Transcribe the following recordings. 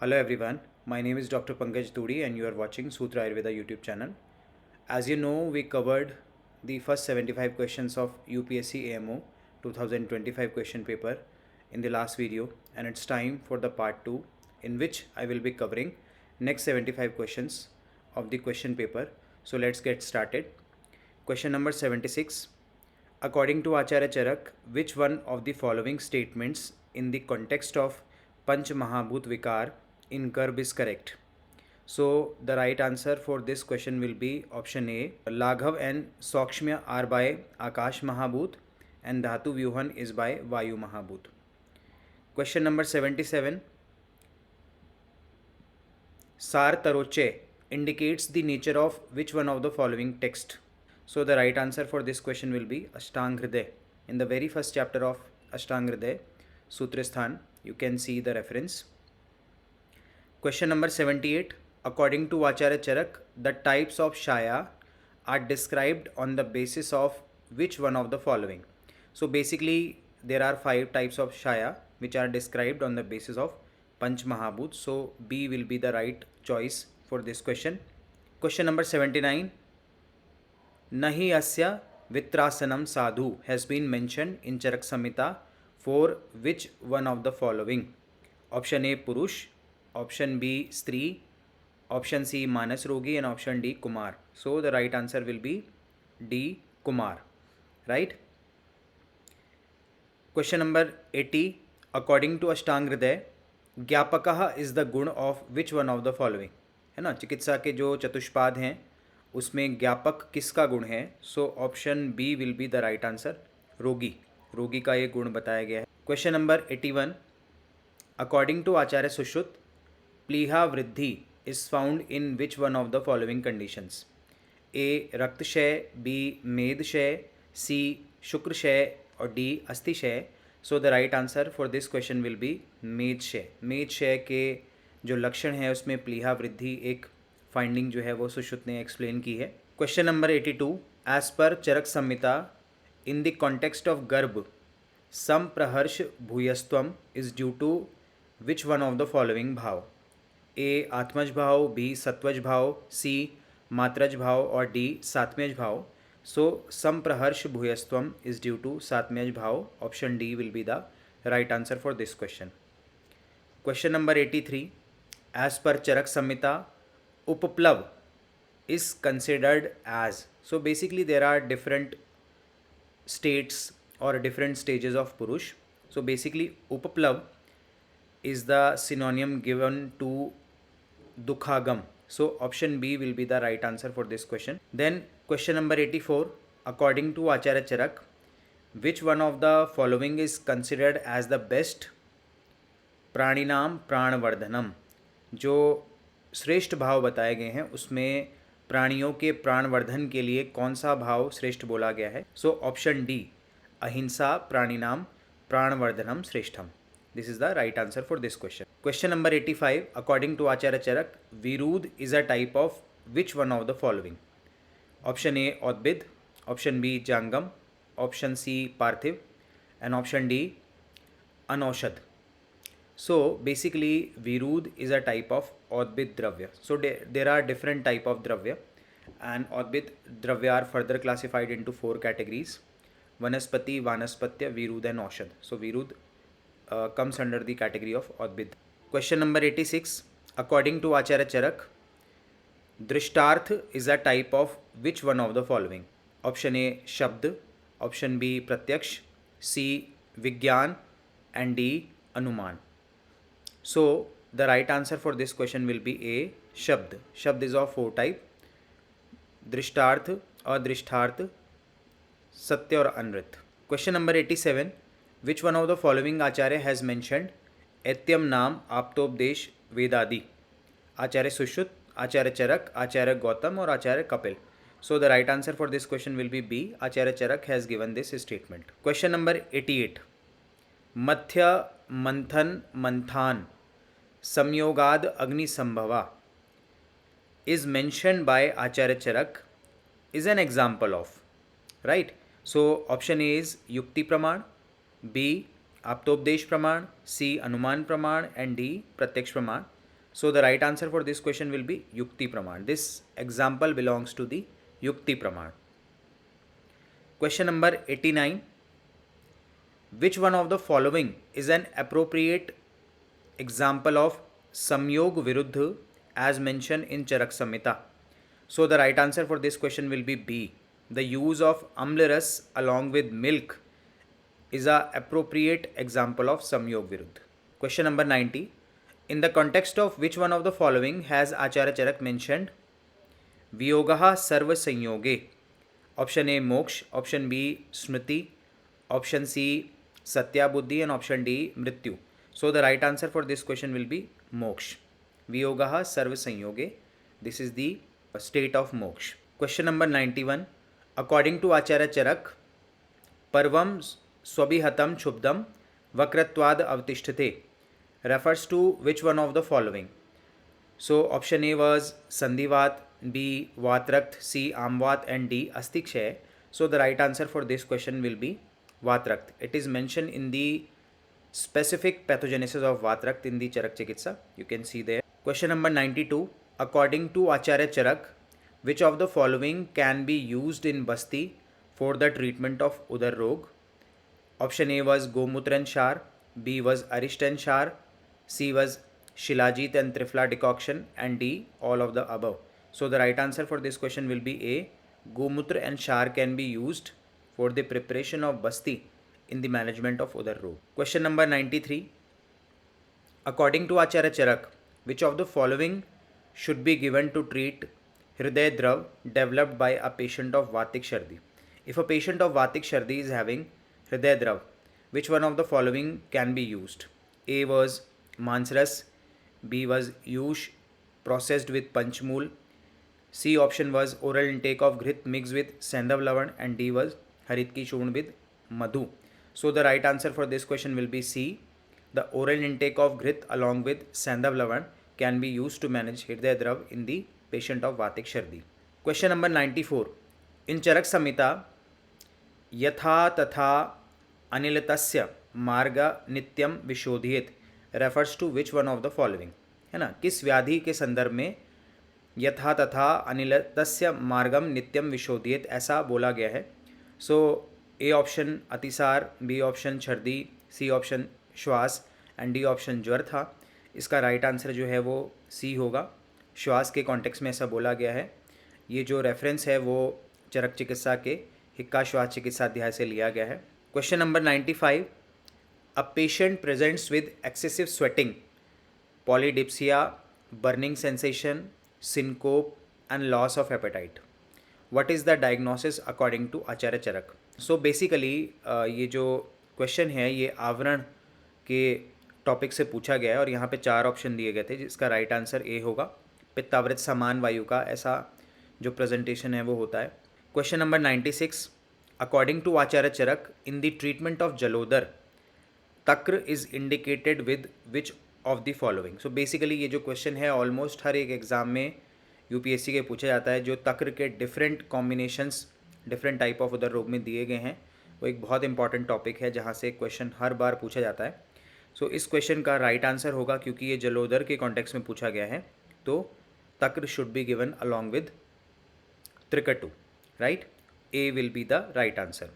Hello everyone, my name is Dr. Pankaj Dudi and you are watching Sutra Ayurveda YouTube channel. As you know, we covered the first 75 questions of UPSC AMO 2025 question paper in the last video, and it's time for the part 2 in which I will be covering next 75 questions of the question paper. So let's get started. Question number 76. According to Acharya Charak, which one of the following statements in the context of Panch Mahabhut Vikar in Garb is correct? So the right answer for this question will be option A. Laghav and Sokshmya are by Akash Mahabhut and Dhatu Vyuhan is by Vayu Mahabhut. Question number 77. Sar Taroche indicates the nature of which one of the following text? So the right answer for this question will be Ashtang Hriday. In the very first chapter of Ashtang Hriday, Sutrasthan, you can see the reference. Question number 78. According to Acharya Charak, the types of Shaya are described on the basis of which one of the following? So basically, there are 5 types of Shaya which are described on the basis of Panch Mahabhut. So B will be the right choice for this question. Question number 79. Nahi asya vitrasanam sadhu has been mentioned in Charak Samhita for which one of the following? Option A Purush, option B Stri, option C Manas Rogi, and option D Kumar. So the right answer will be D Kumar. Right? Question number 80. According to Ashtang Hriday, ज्ञापकः is the गुण of which one of the following, है ना, चिकित्सा के जो चतुष्पाद हैं उसमें ज्ञापक किसका गुण है? So option B will be the right answer, रोगी, रोगी का ये गुण बताया गया है. Question number 81. According to Acharya Sushruta, प्लीहा वृद्धि is found in which one of the following conditions? A रक्तक्षय, बी मेदक्षय, सी शुक्रक्षय और डी अस्थिक्षय. So the right answer for this question will be मेदक्षय. मेदक्षय के जो लक्षण है उसमें प्लीहा वृद्धि एक फाइंडिंग जो है वो सुश्रुत ने एक्सप्लेन की है. Question number 82. As per Charak Samhita, in the context of गर्भ, सम प्रहर्ष भूयस्त्वम is due to which one of the following भाव? ए आत्मज भाव, बी सत्वज भाव, सी मात्रज भाव और डी सात्म्यज भाव. सो संप्रहर्ष भूयस्त्वम इज ड्यू टू सात्म्यज भाव. Option D will be the right answer for this question. Question number 83. As per Charak Samhita, उपप्लव is considered as. So basically there are different states or different stages of Purush. So basically Upaplav is the synonym given to Dukhagam. So option B will be the right answer for this question. Then question number 84. According to Acharya Charak, which one of the following is considered as the best प्राणिनाम प्राणवर्धनम? जो श्रेष्ठ भाव बताए गए हैं उसमें प्राणियों के प्राणवर्धन के लिए कौन सा भाव श्रेष्ठ बोला गया है? सो ऑप्शन डी अहिंसा प्राणिनाम प्राणवर्धनम श्रेष्ठम. This is the right answer for this question. Question number 85. According to Acharya Charaka, विरूध is a type of which one of the following? Option A औद्भिद, ऑप्शन बी जांगम, ऑप्शन सी पार्थिव एंड ऑप्शन डी अनौषध. So basically Virud is a type of Odbid Dravya. So there are different type of Dravya, and Odbid Dravya are further classified into 4 categories: Vanaspati, Vanaspatya, Virud and Aushad. So Virud comes under the category of Odbid. Question number 86. According to Acharya Charak, Drishtarth is a type of which one of the following? Option A Shabd, option B Pratyaksh, C Vigyan and D Anuman. So the right answer for this question will be A Shabd. Shabd is of 4 type: Drishtarth, Adrishtarth, Satya और Anrit. Question number 87. Which one of the following Acharya has mentioned Etyam Naam Aptopdesh Vedadi? Acharya Sushruta, Acharya Charak, Acharya Gautam और Acharya Kapil. So the right answer for this question will be B. Acharya Charak has given this statement. Question number 88. Mathya Manthan Manthan Samyogad Agni Sambhava is mentioned by Acharya Charak is an example of, right? So option A is Yukti Praman, B Aptopdesh Praman, C Anuman Praman and D Pratyaksh Praman. So the right answer for this question will be Yukti Praman. This example belongs to the Yukti Praman. Question number 89. Which one of the following is an appropriate example of Samyog Viruddha as mentioned in Charak Samhita? So the right answer for this question will be B. The use of amla along with milk is a appropriate example of Samyog Viruddha. Question number 90. In the context of which one of the following has Acharya Charak mentioned Viyogaha Sarva Sanyoge? Option A Moksh, option B Smriti, option C Satya Buddhi, and option D Mrityu. So the right answer for this question will be Moksh. Viyogaha Sarva Sanyoge. This is the state of Moksh. Question number 91. According to Acharya Charak, Parvam Swabihatam Chubdam Vakratwad Avtishthate refers to which one of the following? So option A was Sandhivat, B Vatrakt, C Amvat, and D Astikshay. So the right answer for this question will be Vatrakt. It is mentioned in the specific pathogenesis of Vatrakt in the Charak Chikitsa. You can see there. Question number 92. According to Acharya Charak, which of the following can be used in Basti for the treatment of Udar Rog? Option A was Gomutran Shar, B was Aristan Shar, C was Shilajit and Trifla decoction, and D all of the above. So the right answer for this question will be A. Gomutra and Shar can be used for the preparation of Basti in the management of Udar Rog. Question number 93. According to Acharya Charak, which of the following should be given to treat Hriday Drav developed by a patient of Vatik Shardi? If a patient of Vatik Shardi is having Hriday Drav, which one of the following can be used? A was Mansras, B was Yush processed with Panchmool, C option was oral intake of Grit mixed with Sandhav Lavan, and D was Harit ki Churn with Madhu. So the right answer for this question will be C. The oral intake of Grit along with Sandhav Lavan can be used to manage Hriday Drav in the patient of Vatik Shardi. Question number 94. In Charak Samhita, Yatha Tatha Anilatasya Marga Nityam Vishodhiyet refers to which one of the following? है ना, किस व्याधि के संदर्भ में यथा तथा अनिलतस्य मार्गम नित्यम विशोधियत ऐसा बोला गया है? सो ए ऑप्शन अतिसार, बी ऑप्शन छर्दी, सी ऑप्शन श्वास, एंड डी ऑप्शन ज्वर था. इसका राइट आंसर जो है वो सी होगा. श्वास के कॉन्टेक्स्ट में ऐसा बोला गया है. ये जो रेफरेंस है वो चरक चिकित्सा के हिक्का श्वास चिकित्सा अध्याय से लिया गया है. Question number 95. A patient presents with excessive sweating, polydipsia, burning sensation, syncope and loss of appetite. What is the diagnosis according to Acharya Charak? So basically ये जो क्वेश्चन है ये आवरण के टॉपिक से पूछा गया है और यहाँ पे 4 ऑप्शन दिए गए थे जिसका राइट आंसर ए होगा. पित्तावृत समान वायु का ऐसा जो प्रेजेंटेशन है वो होता है. Question number 96. According to Acharya Charaka, in the treatment of जलोदर, तक्र is indicated with which of the following? So basically ये जो क्वेश्चन है ऑलमोस्ट हर एक एग्ज़ाम में यूपीएससी के पूछा जाता है. जो तक्र के different combinations different type of उदर रोग में दिए गए हैं वो एक बहुत इंपॉर्टेंट टॉपिक है जहाँ से क्वेश्चन हर बार पूछा जाता है. सो इस क्वेश्चन का राइट आंसर होगा, क्योंकि ये जलोदर के कॉन्टेक्स्ट में पूछा गया है, तो तक्र should be given along with त्रिकटु. Right, A will be the right answer.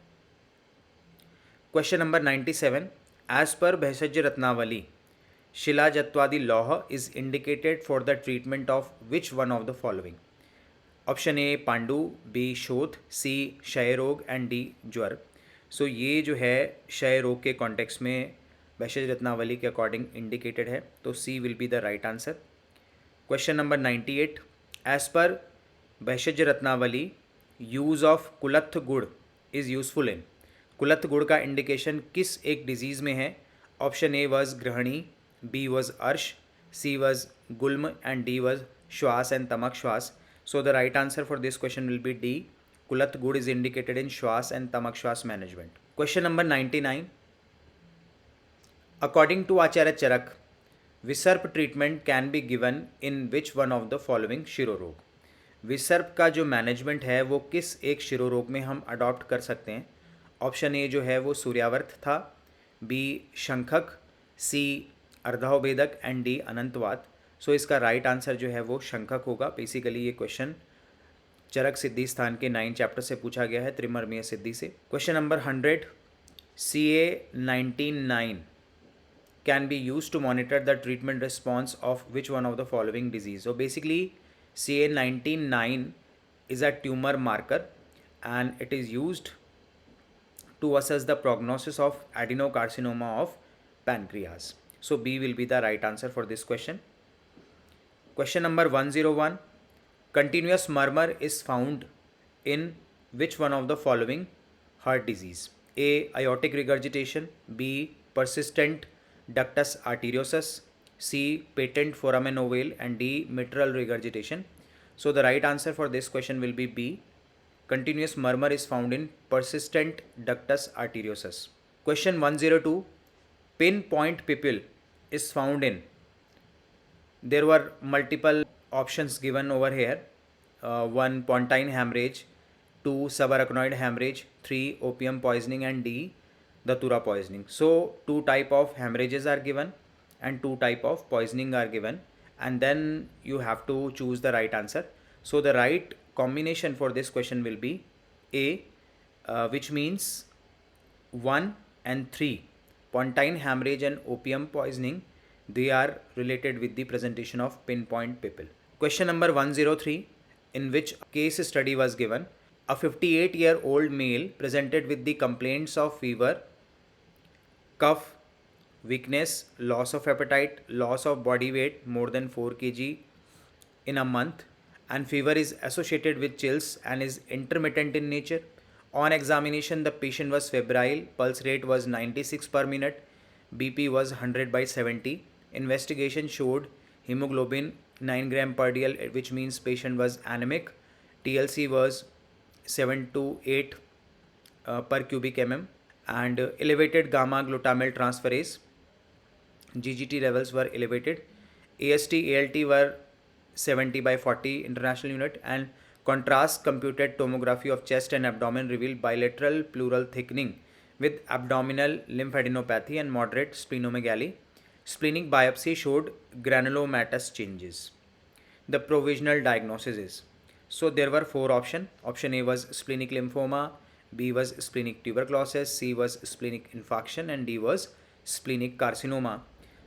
Question number 97. As per Bhaishajya Ratnavali, शिलाजत्वादि लौह is indicated for the treatment of which one of the following? Option A पांडु, बी शोथ, सी क्षय रोग, and D ज्वर. सो ये जो है क्षय रोग के कॉन्टेक्स्ट में भेषज रत्नावली के अकॉर्डिंग इंडिकेटेड है, तो C will be the right answer. Question number 98. As per Bhaishajya Ratnavali, use of कुलत्थ गुड़ इज़ यूजफुल इन. कुलत्थ गुड़ का इंडिकेशन किस एक डिजीज़ में है? ऑप्शन ए वॉज ग्रहणी, बी वॉज अर्श, सी वॉज गुल्म, एंड डी वॉज श्वास एंड तमक श्वास. So the right answer for this question will be D. कुलत्थ गुड़ इज इंडिकेटेड इन श्वास एंड तमक श्वास management. Question number 99. According to Acharya Charak, विसर्प treatment can be given in which one of the following शिरोरोग? विसर्प का जो मैनेजमेंट है वो किस एक शिरोरोग में हम अडॉप्ट कर सकते हैं? ऑप्शन ए जो है वो सूर्यावर्त था, बी शंखक, सी अर्धावभेदक, एंड डी अनंतवात. सो इसका राइट आंसर जो है वो शंखक होगा। बेसिकली ये क्वेश्चन चरक सिद्धि स्थान के 9 चैप्टर से पूछा गया है, त्रिमर्मीय सिद्धि से। Question number 100, CA19-9 can be used to monitor the treatment response of which one of the following disease? So basically CA19-9 is a tumor marker and it is used to assess the prognosis of adenocarcinoma of pancreas. So B will be the right answer for this question. Question number 101, continuous murmur is found in which one of the following heart disease? A. Aortic regurgitation, B. Persistent ductus arteriosus, C. Patent foramen ovale, and D. mitral regurgitation. So the right answer for this question will be B. Continuous murmur is found in persistent ductus arteriosus. Question 102, pinpoint pupil is found in. There were multiple options given over here. 1. Pontine hemorrhage, 2. subarachnoid hemorrhage, 3. opium poisoning, and D. datura poisoning. So 2 type of hemorrhages are given and 2 type of poisoning are given, and then you have to choose the right answer. So the right combination for this question will be A, which means 1 and 3. Pontine hemorrhage and opium poisoning, they are related with the presentation of pinpoint pupil. Question number 103, in which case study was given? A 58-year-old male presented with the complaints of fever, cough, weakness, loss of appetite, loss of body weight more than 4 kg in a month, and fever is associated with chills and is intermittent in nature. On examination, the patient was febrile, pulse rate was 96 per minute, BP was 100/70. Investigation showed hemoglobin 9 gram per dl, which means patient was anemic. TLC was 7 to 8 per cubic mm, and elevated gamma glutamyl transferase, GGT levels were elevated. AST, ALT were 70/40 international unit, and contrast computed tomography of chest and abdomen revealed bilateral pleural thickening with abdominal lymphadenopathy and moderate splenomegaly. Splenic biopsy showed granulomatous changes. The provisional diagnosis is, so there were 4 options. Option A was splenic lymphoma, B was splenic tuberculosis, C was splenic infarction, and D was splenic carcinoma.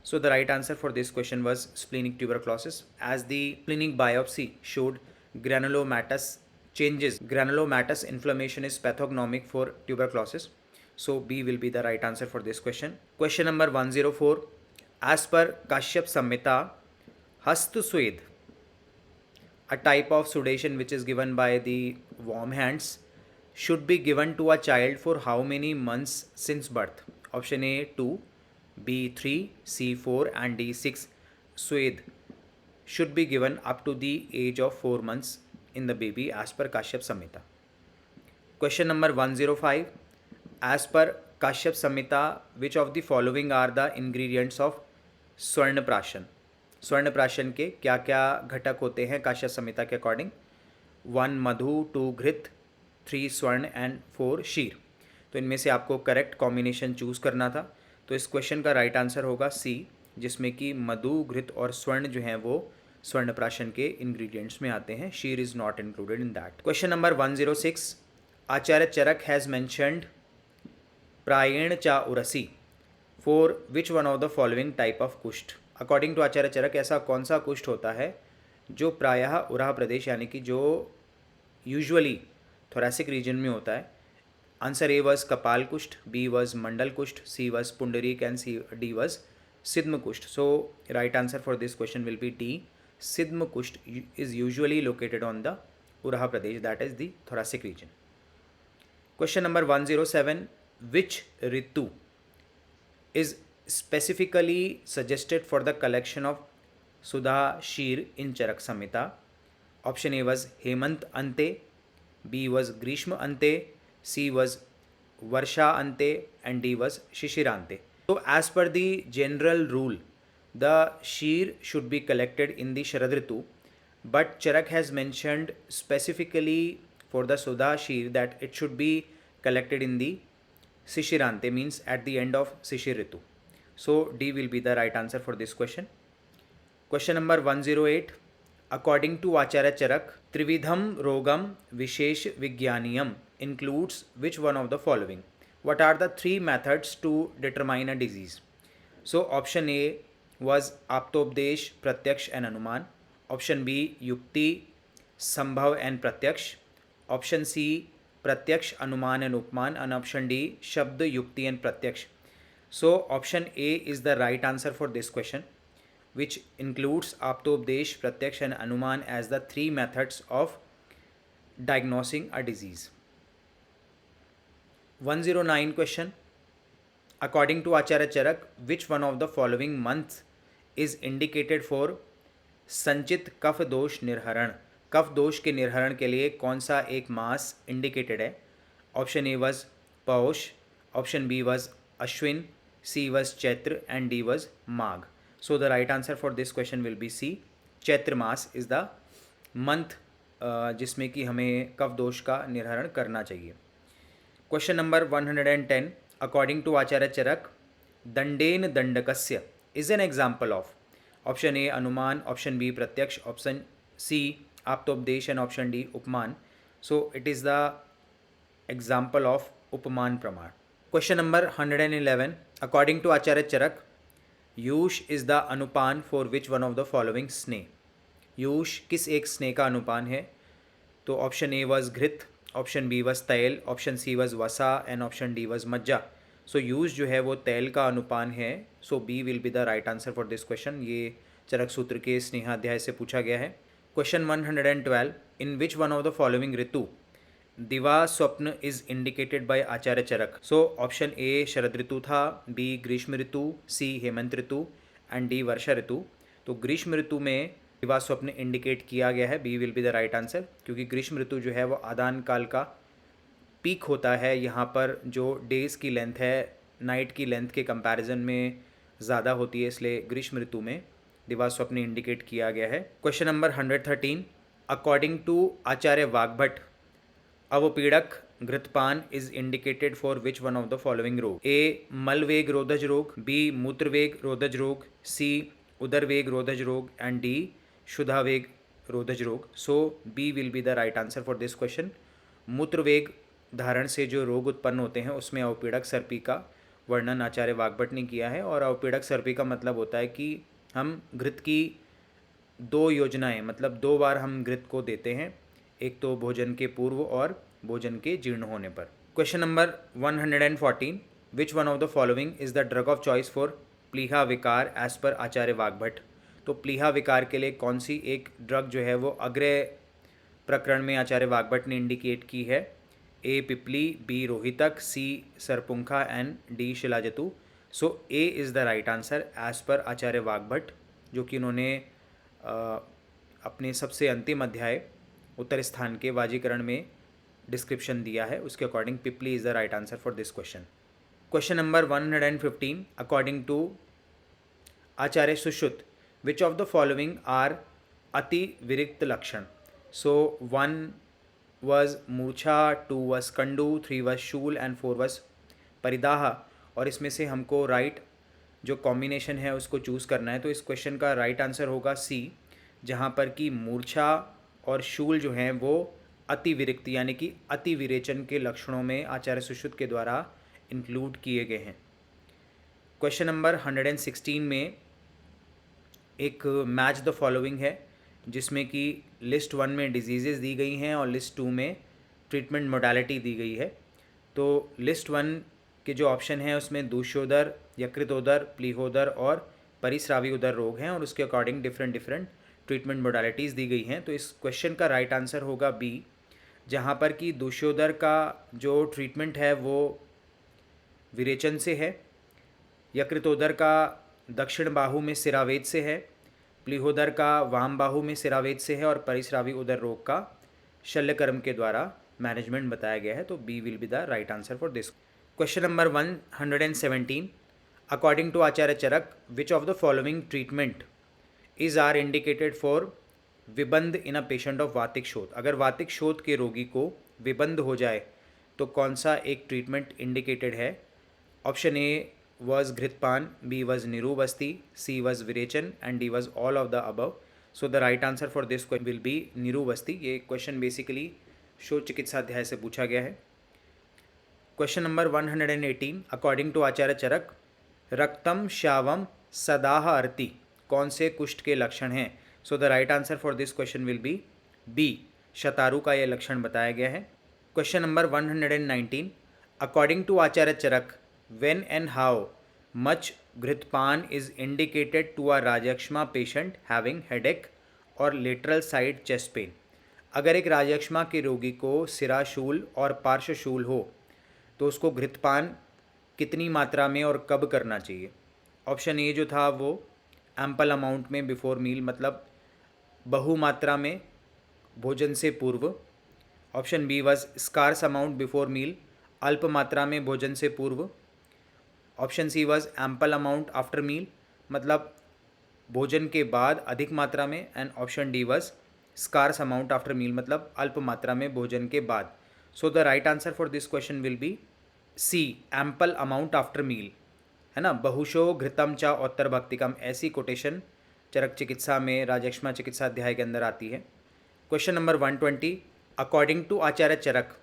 So the right answer for this question was splenic tuberculosis, as the splenic biopsy showed granulomatous changes. Granulomatous inflammation is pathognomic for tuberculosis. So B will be the right answer for this question. Question number 104, as per Kashyap Samhita, Hastuswed, a type of sedation which is given by the warm hands, should be given to a child for how many months since birth? Option A 2, B 3, C 4, and D 6. Swed should be given up to the age of 4 months in the baby as per Kashyap Samhita. Question number 105, as per Kashyap Samhita, which of the following are the ingredients of स्वर्ण प्राशन? स्वर्ण प्राशन के क्या क्या घटक होते हैं काश्यप संहिता के अकॉर्डिंग? 1 मधु, 2 घृत, 3 स्वर्ण एंड 4 क्षीर। तो इनमें से आपको करेक्ट कॉम्बिनेशन चूज़ करना था। तो इस क्वेश्चन का राइट आंसर होगा सी, जिसमें कि मधु, घृत और स्वर्ण जो हैं वो स्वर्ण प्राशन के इंग्रेडिएंट्स में आते हैं। क्षीर is not included in that. Question number 106, Acharya Charak has mentioned प्रायण चा उरसी for which one of the following type of कुष्ठ? अकॉर्डिंग टू आचार्य चरक ऐसा कौन सा कुष्ठ होता है जो प्रायः उराह प्रदेश यानी कि जो यूजुअली थोरैसिक रीजन में होता है? आंसर ए वॉज कपाल कुष्ठ, बी वॉज मंडल कुष्ठ, सी वॉज पुंडरीक, एंड सी डी वॉज सिद्म कुष्ठ. So right answer for this question will be D. Sidma Kusht is usually located on the Uraha Pradesh, that is the thoracic region. Question number 107. Which Ritu is specifically suggested for the collection of Sudha Sheer in Charak Samhita? Option A was Hemant Ante, B was Grishma Ante, C was Varsha Ante, and D was Shishirante. So as per the general rule, the sheer should be collected in the Sharad Ritu, but Charak has mentioned specifically for the Sudha sheer that it should be collected in the Shishirante, means at the end of Shishir Ritu. So D will be the right answer for this question. Question number 108, according to Acharya Charak, त्रिविधम रोगम विशेष विज्ञानियम includes which one of the following? What are the three methods to determine a disease? So option A was Aptopdesh, Pratyaksh and Anuman. Option B, Yukti, Sambhav and Pratyaksh. Option C, Pratyaksh, Anuman and Upman. And option D, Shabd, Yukti and Pratyaksh. So option A is the right answer for this question, which includes Aptopdesh, Pratyaksh and Anuman as the three methods of diagnosing a disease. 109 question. According to Acharya Charak, which one of the following months is indicated for संचित कफ दोष निर्हरण? कफ दोष के निर्हरण के लिए कौन सा एक मास इंडिकेटेड है? ऑप्शन ए वॉज पौष, ऑप्शन बी वॉज अश्विन, सी वॉज चैत्र एंड डी वॉज माघ. So the right answer for this question will be C. चैत्र मास इज द मंथ जिसमें कि हमें कफ दोष का निर्हरण करना चाहिए. Question number 110, according to Acharya Charak, दंडेन दंडकस्य is an example of? Option A अनुमान, ऑप्शन बी प्रत्यक्ष, ऑप्शन सी आप्तोपदेश एंड ऑप्शन डी उपमान. So it is the example of उपमान प्रमाण. Question number 111, according to Acharya Charak, यूष इज द अनुपान for which one of the following स्नेह? यूष किस एक स्नेह का अनुपान है? तो ऑप्शन ए वॉज घृत, ऑप्शन बी वॉज तैल, ऑप्शन सी वॉज वसा एंड ऑप्शन डी वॉज मज्जा. सो यूज जो है वो तैल का अनुपान है. So B will be the right answer for this question. ये चरक सूत्र के स्नेहाध्याय से पूछा गया है. Question 112, in which one of the following ऋतु दिवा स्वप्न is indicated by Acharya Charak? So option A शरद ऋतु था, बी ग्रीष्म ऋतु, सी हेमंत ऋतु एंड डी वर्षा ऋतु. तो ग्रीष्म ऋतु में दिवा स्वप्न इंडिकेट किया गया है. B will be the right answer, क्योंकि ग्रीष्म ऋतु जो है वो आदान काल का पीक होता है. यहाँ पर जो डेज़ की लेंथ है नाइट की लेंथ के कंपैरिजन में ज़्यादा होती है, इसलिए ग्रीष्म ऋतु में दिवा स्वप्न इंडिकेट किया गया है. Question number 113, according to Acharya Vagbhat, अवपीड़क घृतपान is indicated for which one of the following रोग? ए मलवेग रोधज रोग, बी मूत्रवेग रोधज रोग, सी उदरवेग रोधज रोग एंड डी शुद्धावेग रोधज रोग. So B will be the right answer for this question. मूत्रवेग धारण से जो रोग उत्पन्न होते हैं उसमें अवपीड़क सर्पी का वर्णन आचार्य वाग्भट ने किया है. और अवपीड़क सर्पी का मतलब होता है कि हम घृत की दो योजनाएं, मतलब दो बार हम घृत को देते हैं, एक तो भोजन के पूर्व और भोजन के जीर्ण होने पर. Question number 114, which one of the following is the drug of choice for प्लीहा विकार एज पर आचार्य वाग्भट? तो प्लीहा विकार के लिए कौन सी एक ड्रग जो है वो अग्रय प्रकरण में आचार्य वाग्भट ने इंडिकेट की है? ए पिपली, बी रोहितक, सी सरपुंखा एंड डी शिलाजतु. So A is the right answer as per Acharya Vagbhata, जो कि उन्होंने अपने सबसे अंतिम अध्याय उत्तर स्थान के वाजीकरण में डिस्क्रिप्शन दिया है, उसके अकॉर्डिंग पिपली is the right answer for this question. Question number 115, according to Acharya Sushruta, which of the following are अति विरिक्त लक्षण? सो 1 was मूर्छा, 2 was कंडू, 3 was शूल एंड 4 was परिदाह. और इसमें से हमको राइट जो कॉम्बिनेशन है उसको चूज़ करना है. तो इस क्वेश्चन का राइट आंसर होगा सी, जहाँ पर कि मूर्छा और शूल जो हैं वो अति विरिक्त यानी कि अति विरेचन के लक्षणों में आचार्य सुश्रुत के द्वारा इंक्लूड किए गए हैं. क्वेश्चन नंबर 116 में एक मैच द फॉलोइंग है, जिसमें कि लिस्ट 1 में डिजीज़ेस दी गई हैं और लिस्ट 2 में ट्रीटमेंट मोडालिटी दी गई है. तो लिस्ट 1 के जो ऑप्शन हैं उसमें दूष्योदर, यकृतोदर, प्लीहोदर और परिस्रावी उदर रोग हैं और उसके अकॉर्डिंग डिफरेंट ट्रीटमेंट मोडालिटीज़ दी गई हैं. तो इस क्वेश्चन का राइट आंसर होगा बी, जहाँ पर कि दूष्योदर का जो ट्रीटमेंट है वो विरेचन से है, यकृतोदर का दक्षिण बाहु में सिरावेद से है, प्लीहोदर का वाम बाहु में सिरावेद से है और परिस्रावी उदर रोग का शल्यकर्म के द्वारा मैनेजमेंट बताया गया है. तो B will be the right answer for this. Question number 117, according to Acharya Charak, which of the following treatment is are indicated for विबंध इन अ पेशेंट ऑफ वातिक शोथ? अगर वातिक शोथ के रोगी को विबंध हो जाए तो कौन सा एक ट्रीटमेंट इंडिकेटेड है? Option A was Ghrithpan, B was Niru Basti, C was Virechan and D was all of the above. So the right answer for this question will be Niru Basti. ये question basically शोध चिकित्सा अध्याय से पूछा गया है. Question number 118 according to Acharya Charak, रक्तम श्यावम सदाह अर्ति कौन से कुष्ठ के लक्षण हैं? So the right answer for this question will be B, शतारु का यह लक्षण बताया गया है. Question number 119 according to Acharya Charak, when and how much घृतपान इज इंडिकेटेड टू अ राजयक्ष्मा पेशेंट हैविंग हेडेक और लेटरल साइड चेस्ट पेन. अगर एक राजयक्ष्मा के रोगी को सिराशूल और पार्श्वशूल हो तो उसको घृतपान कितनी मात्रा में और कब करना चाहिए? ऑप्शन ए जो था वो एम्पल अमाउंट में बिफोर मील, मतलब बहुमात्रा में भोजन से पूर्व. Option B was scarce amount before meal, अल्प मात्रा में भोजन से पूर्व. Option C was ample amount after meal, मतलब भोजन के बाद अधिक मात्रा में. And option D was scarce amount after meal, मतलब अल्प मात्रा में भोजन के बाद. So the right answer for this question will be C, ample amount after मील, है ना. बहुशो घृतम चा उत्तर भक्तिकम, ऐसी कोटेशन चरक चिकित्सा में राजयक्ष्मा चिकित्सा अध्याय के अंदर आती है. Question number 120 according to Acharya Charak,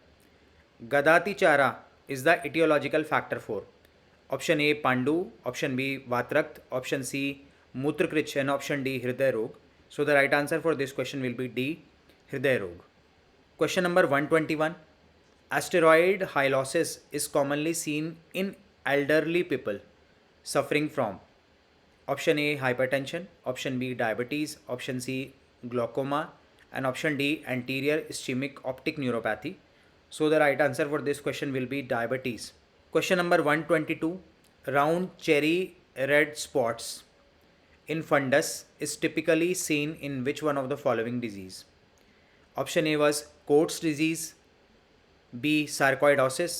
गदातिचारा is the etiological factor for. Option A पांडु, ऑप्शन बी वातरक्त, ऑप्शन सी मूत्रकृच्छ एंड ऑप्शन डी हृदय रोग. So the right answer for this question will be D, हृदय रोग. Question number 121 asteroid hylosis is commonly seen in elderly people suffering from. Option A hypertension, option B diabetes, option C glaucoma and option D anterior ischemic optic neuropathy. So the right answer for this question will be diabetes. Question number 122 round cherry red spots in fundus is typically seen in which one of the following disease? Option A was Coats disease, B sarcoidosis,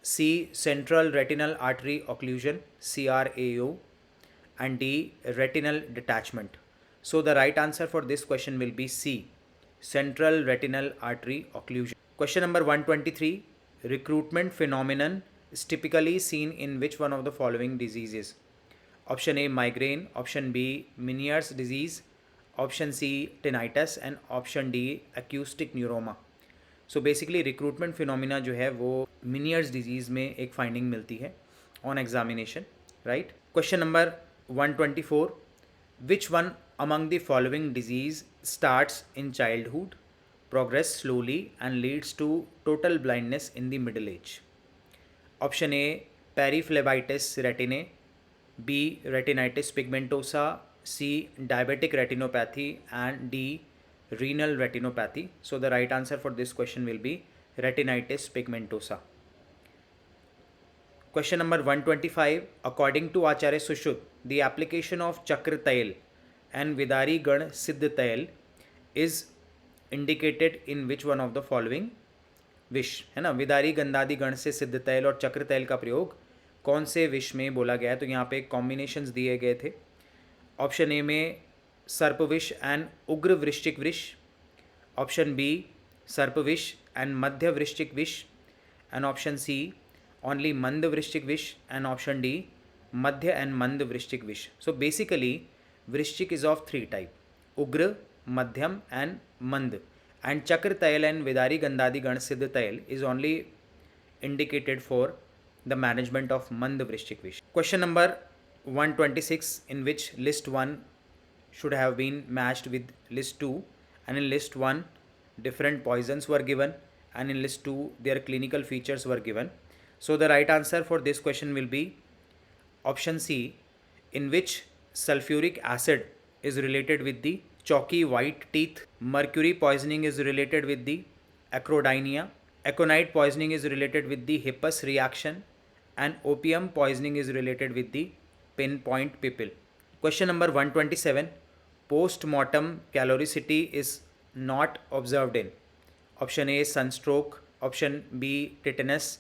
C central retinal artery occlusion CRAO and D retinal detachment. So the right answer for this question will be C, central retinal artery occlusion. Question number 123 recruitment phenomenon is typically seen in which one of the following diseases? Option A migraine, option B Meniere's disease, option C tinnitus and option D acoustic neuroma. So basically recruitment phenomena जो है वो Meniere's disease में एक finding मिलती है on examination, right. Question number 124 which one among the following disease starts in childhood, progress slowly and leads to total blindness in the middle age? Option A periphlebitis retinae, B retinitis pigmentosa, C diabetic retinopathy and D renal retinopathy. So the right answer for this question will be retinitis pigmentosa. Question number 125 according to Acharya Sushruta, the application of Chakra Tail and Vidari Gan Siddh Tail is indicated in which one of the following विष, है ना. विदारी गंधादि गण से सिद्ध तैल और चक्र तैल का प्रयोग कौन से विष में बोला गया है? तो यहाँ पे कॉम्बिनेशंस दिए गए थे. ऑप्शन ए में सर्पविष एंड उग्र वृश्चिक विष, ऑप्शन बी सर्पविष एंड मध्य वृश्चिक विष एंड ऑप्शन सी ओनली मंद वृश्चिक विष and option D Madhya and मंद वृश्चिक विष. सो बेसिकली वृश्चिक इज ऑफ 3 टाइप, उग्र, मध्यम एंड मंद, एंड चक्र तैल एंड विदारी गंधादि गण सिद्ध तैल is only indicated for the management of मंद वृश्चिक विष. Question number 126 in which list 1 should have been matched with list 2, and in list 1 different poisons were given and in list 2 their clinical features were given. So the right answer for this question will be option C, in which sulfuric acid is related with the chalky white teeth, mercury poisoning is related with the acrodynia, aconite poisoning is related with the hippus reaction and opium poisoning is related with the pinpoint pupil. Question number 127 post-mortem caloricity is not observed in. Option A sunstroke, option B tetanus,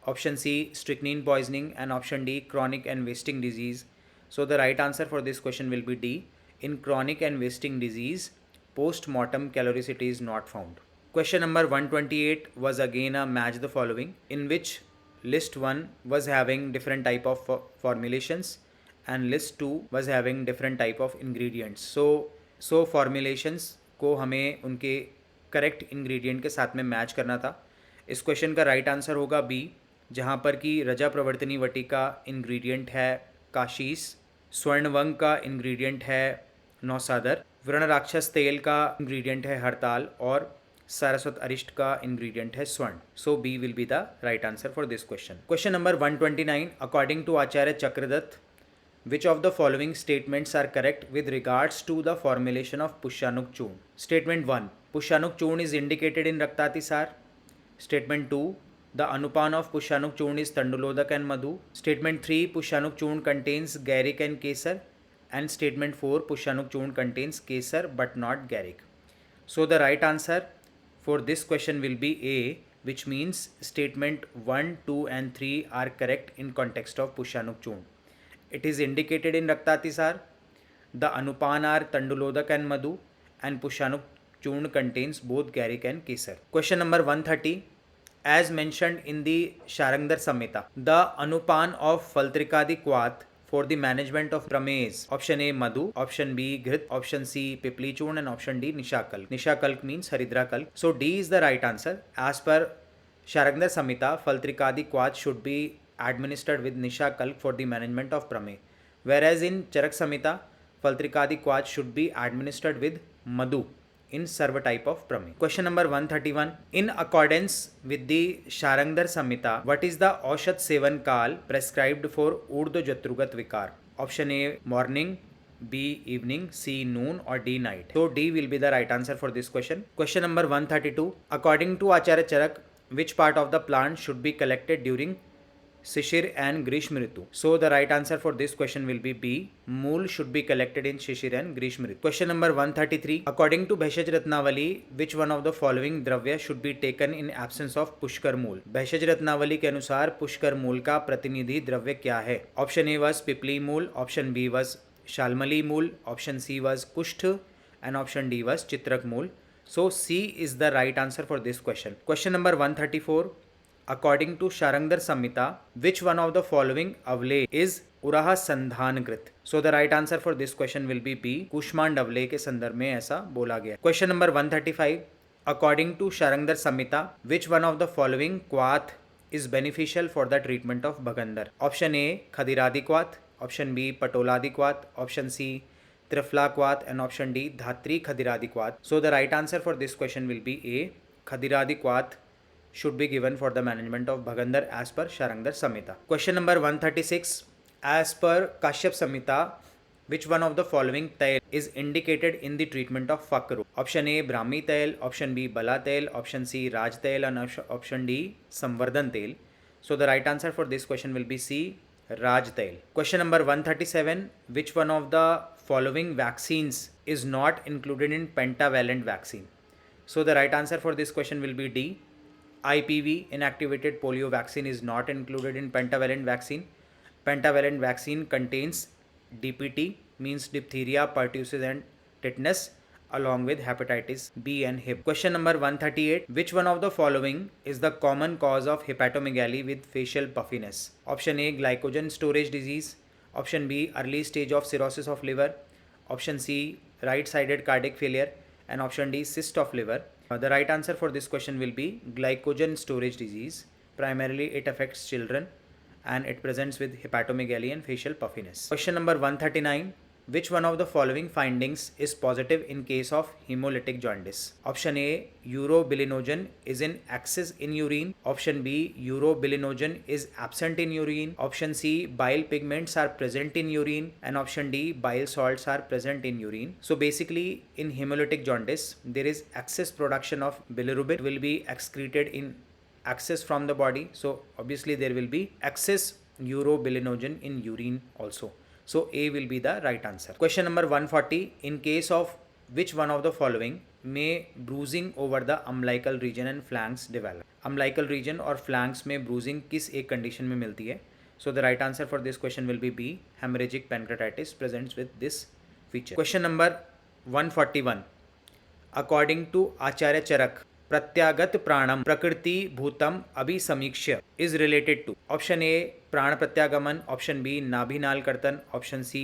option C strychnine poisoning and option D chronic and wasting disease. So the right answer for this question will be D. In chronic and wasting disease post-mortem caloricity is not found. Question number 128 was again a match the following, in which list 1 was having different type of formulations and list 2 was having different type of ingredients. So formulations को हमें उनके correct ingredient के साथ में match करना था. इस question का राइट आंसर होगा बी, जहाँ पर कि रजा प्रवर्तनी वटी का इंग्रेडिएंट है काशीस, स्वर्णवंग का इंग्रेडिएंट है नौसादर, वृण राक्षस तेल का इंग्रेडिएंट है हड़ताल और सारस्वत अरिष्ट का इंग्रेडिएंट है स्वर्ण. So B will be the right answer for this question. Question number 129. According to Acharya Chakradatta, which of the following statements are correct with regards to the formulation of Pushanuk Churn? Statement 1. Pushanuk Churn is indicated in Raktatisar. Statement 2. The anupan of Pushanuk Churn is Tandulodak and Madhu. Statement 3. Pushanuk Churn contains Garric and Kesar. And statement 4. Pushanuk Churn contains Kesar but not Garric. So the right answer for this question will be A, which means statement 1, 2 and 3 are correct in context of Pushanuk Churn. It is indicated in Raktatisar. The anupan are Tandulodak and Madhu, and Pushanuk Churn contains both Garric and Kesar. Question number 130. As mentioned in the Sharangdar Samhita, the anupan of Phaltrikadi Quat for the management of prameys. Option A Madhu, option B Ghrit, option C Pipli Churn and option D Nishakalk. Nishakalk means Haridra Kalk. So D is the right answer. As per Sharangdar Samhita, Phaltrikadi Quat should be administered with Nishakalk for the management of pramey, whereas in Charak Samhita, Phaltrikadi Quat should be administered with Madhu in Sarva type of pramey. Question number 131. In accordance with the Sharangdar Samhita, what is the Aushad Sevan Kal prescribed for Urdhva Jatrugat Vikar? Option A morning, B evening, C noon or D night. So D will be the right answer for this question. Question number 132. According to Acharya Charak, which part of the plant should be collected during Shishir and Grishma Ritu? So the right answer for this question will be B. Mool should be collected in Shishir and Grishma Ritu. Question number 133. According to Bhaishaj Ratnavali, which one of the following द्रव्य should be taken in absence of Pushkar Mool? Bhaishaj Ratnavali के अनुसार पुष्कर मूल का प्रतिनिधि द्रव्य क्या है? Option A was Pipli Mool, option B was Shalmali Mool, option C was Kusht and option D was Chitrak Mool. So C is the right answer for this question. Question number 134. According to Sharangdar Samhita, which one of the following avlay is Uraha Sandhanकृत? So the right answer for this question will be B. कुष्मांड अवलय के संदर्भ में ऐसा बोला गया. Question number 135. According to Sharangdar Samhita, which one of the following quath is beneficial for the treatment of Bhagandar? Option A Khadiradi quath, option B Patoladi quath, option C Trifla quath and option D Dhatri Khadiradi quath. So the right answer for this question will be A. Khadiradi quath should be given for the management of Bhagandar as per Sharangdar Samhita. Question number 136. As per Kashyap Samhita, which one of the following tail is indicated in the treatment of Fakru? Option A Brahmi tail, option B Bala tail, option C Raj tail and option D Samvardhan tail. So the right answer for this question will be C Raj tail. Question number 137. Which one of the following vaccines is not included in pentavalent vaccine? So the right answer for this question will be D. IPV, inactivated polio vaccine, is not included in pentavalent vaccine. Pentavalent vaccine contains DPT, means diphtheria, pertussis and tetanus, along with hepatitis B and Hib. Question number 138. Which one of the following is the common cause of hepatomegaly with facial puffiness? Option A glycogen storage disease, option B early stage of cirrhosis of liver, option C right-sided cardiac failure and option D cyst of liver. The right answer for this question will be glycogen storage disease. Primarily it affects children and it presents with hepatomegaly and facial puffiness. Question number 139. Which one of the following findings is positive in case of hemolytic jaundice? Option A urobilinogen is in excess in urine, option B urobilinogen is absent in urine, option C bile pigments are present in urine and option D bile salts are present in urine. So basically in hemolytic jaundice there is excess production of bilirubin. It will be excreted in excess from the body, so obviously there will be excess urobilinogen in urine also. So A will be the right answer. Question number 140. In case of which one of the following may bruising over the umbilical region and flanks develop? Umbilical region और flanks में bruising किस एक condition में मिलती है? So the right answer for this question will be B. Hemorrhagic pancreatitis presents with this feature. Question number 141. According to Acharya Charak, प्रत्यागत प्राणम प्रकृति भूतम अभिसमीक्ष्य is related to? Option A प्राण प्रत्यागमन, ऑप्शन बी नाभिनाल कर्तन, ऑप्शन सी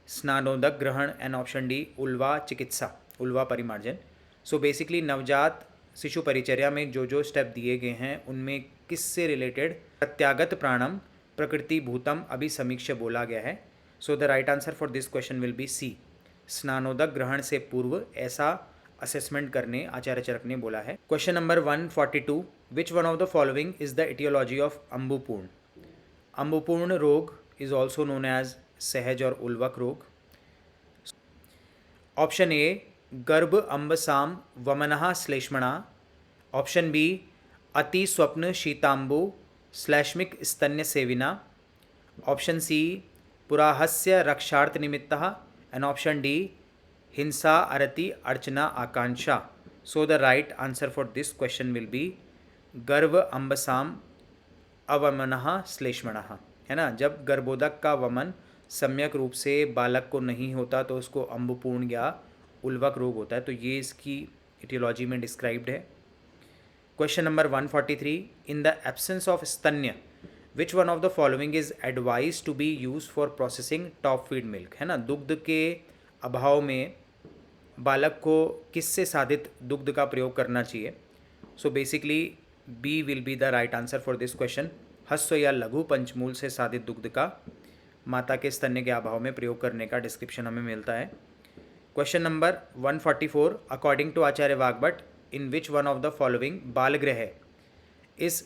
स्नानोदक ग्रहण and option D uvula चिकित्सा, उल्वा परिमार्जन। सो बेसिकली नवजात शिशु परिचर्या में जो जो स्टेप दिए गए हैं उनमें किससे रिलेटेड प्रत्यागत प्राणम प्रकृति भूतम अभिसमीक्ष्य बोला गया है? So the right answer for this question will be C, स्नानोदक ग्रहण से पूर्व ऐसा असेसमेंट करने आचार्य चरक ने बोला है। Question number 142, which one of the following is the etiology of अम्बुपूर्ण? अम्बुपूर्ण रोग इज ऑल्सो नोन एज सहज और उल्वक रोग। ऑप्शन ए गर्भ अम्बसाम वमनः श्लेष्मणा, ऑप्शन बी अति स्वप्न शीतांबु श्लैष्मिक स्तन्य सेविना, ऑप्शन सी पुराहस्य रक्षार्थ निमित्तः एंड ऑप्शन डी हिंसा अरति अर्चना आकांक्षा। So the right answer for this question will be गर्भ अम्बसाम अवमनः श्लेष्मणः, है ना। जब गर्भोदक का वमन सम्यक रूप से बालक को नहीं होता तो उसको अम्बुपूर्ण या उल्वक रोग होता है। तो ये इसकी एटियोलॉजी में डिस्क्राइब्ड है। Question number 143, in the absence of स्तन्य which one of the following is advise to be use for processing top feed milk, है ना। दुग्ध के अभाव में बालक को किससे साधित दुग्ध का प्रयोग करना चाहिए? So basically B will be the right answer for this question, हस्व या लघु पंचमूल से साधित दुग्ध का माता के स्तन्य के अभाव में प्रयोग करने का डिस्क्रिप्शन हमें मिलता है। Question number 144, according to Acharya Vagbhat in which one of the following बालगृह इज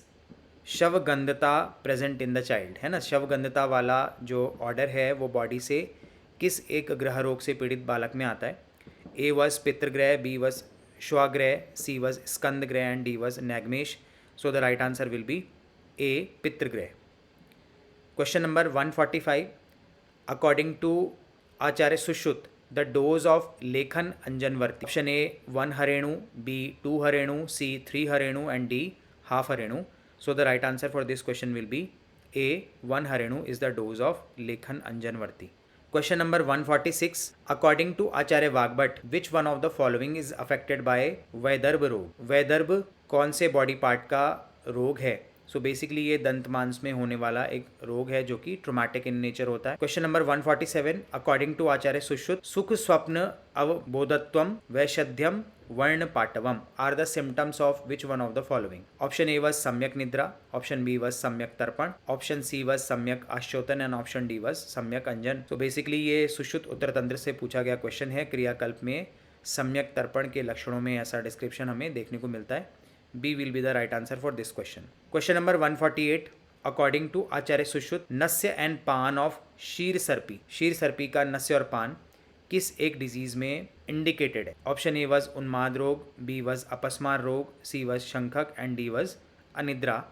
शवगंधता प्रेजेंट इन द चाइल्ड, है ना। शवगंधता वाला जो ऑर्डर है वो बॉडी से किस एक ग्रह रोग से पीड़ित बालक में आता है? ए वॉज पितृग्रह, बी वॉज श्वाग्रह, सी वॉज स्कंदग्रह एंड डी वॉज नैगमेश। So the right answer will be A पितृग्रह। Question number 145, according to Acharya Sushrut the dose of लेखन अंजनवर्ती, ऑप्शन ए 1 हरेणु, बी 2 हरेणु, सी 3 हरेणु एंड डी हाफ हरेणु। So the right answer for this question will be A 1 हरेणु is the dose of लेखन अंजनवर्ती। Question number 146, according to Acharya Vagbhat which one of the following is affected by वैदर्भ रोग? वैदर्भ कौन से बॉडी पार्ट का रोग है? सो बेसिकली ये दंत मांस में होने वाला एक रोग है जो कि ट्रोमैटिक इन नेचर होता है। Question number 147, according to Acharya Sushrut सुख स्वप्न अवबोधत्वम वैषध्यम वर्ण पाटवम are the symptoms of which one of the following? Option A was सम्यक निद्रा, ऑप्शन बी वॉज सम्यक तर्पण, ऑप्शन सी वॉज सम्यक आश्चोतन एंड ऑप्शन डी वॉज सम्यक अंजन। तो बेसिकली ये सुश्रुत उत्तर तंत्र से पूछा गया क्वेश्चन है। क्रियाकल्प में सम्यक तर्पण के लक्षणों में ऐसा डिस्क्रिप्शन हमें देखने को मिलता है। B will be the right answer for this question. Question number 148, according to Acharya Sushrut नस्य एंड पान ऑफ शीर सर्पी, शीर सर्पी का नस्य और पान किस एक डिजीज में इंडिकेटेड है? ऑप्शन ए वॉज उन्माद रोग, बी वॉज अपस्मार रोग, सी वॉज शंखक एंड डी वॉज अनिद्रा।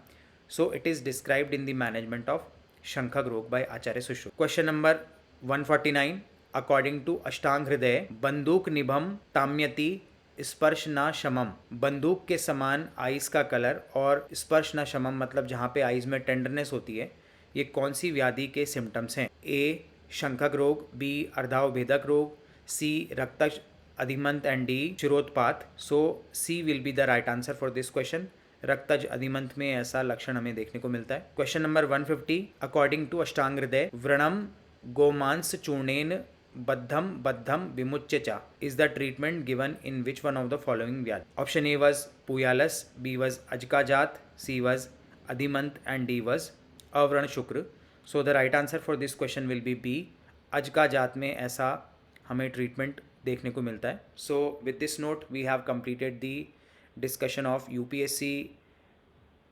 So it is described in the management of शंखक रोग by Acharya Sushrut. Question number 149, according to Ashtanga Hridaya बंदूक निभम ताम्यति स्पर्श न शमम, बंदूक के समान आइस का कलर और स्पर्श न शमम मतलब जहाँ पे आइस में टेंडरनेस होती है, ये कौन सी व्याधि के सिम्टम्स हैं? ए शंखक रोग, बी अर्धावभेदक रोग, सी रक्तज अधिमंत एंड डी चिरोत्पात। So C will be the right answer for this question. रक्तज अधिमंत में ऐसा लक्षण हमें देखने को मिलता है। Question number 150, according to Ashtanga हृदय व्रणम गोमांस चूर्णेन बद्धम बद्धम विमुच्य चा is the treatment given in which one of the following व्याधि? ऑप्शन ए वॉज पुयालस, बी वॉज अजकाजात, सी वॉज अधिमंत एंड डी वॉज अव्रण शुक्र। So the right answer for this question will be B, अजकाजात में ऐसा हमें ट्रीटमेंट देखने को मिलता है। So with this note we have completed the discussion of UPSC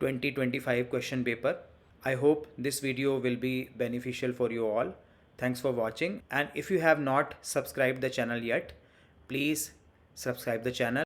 2025 question paper. I hope this video will be beneficial for you all. Thanks for watching, and if you have not subscribed the channel yet, please subscribe the channel.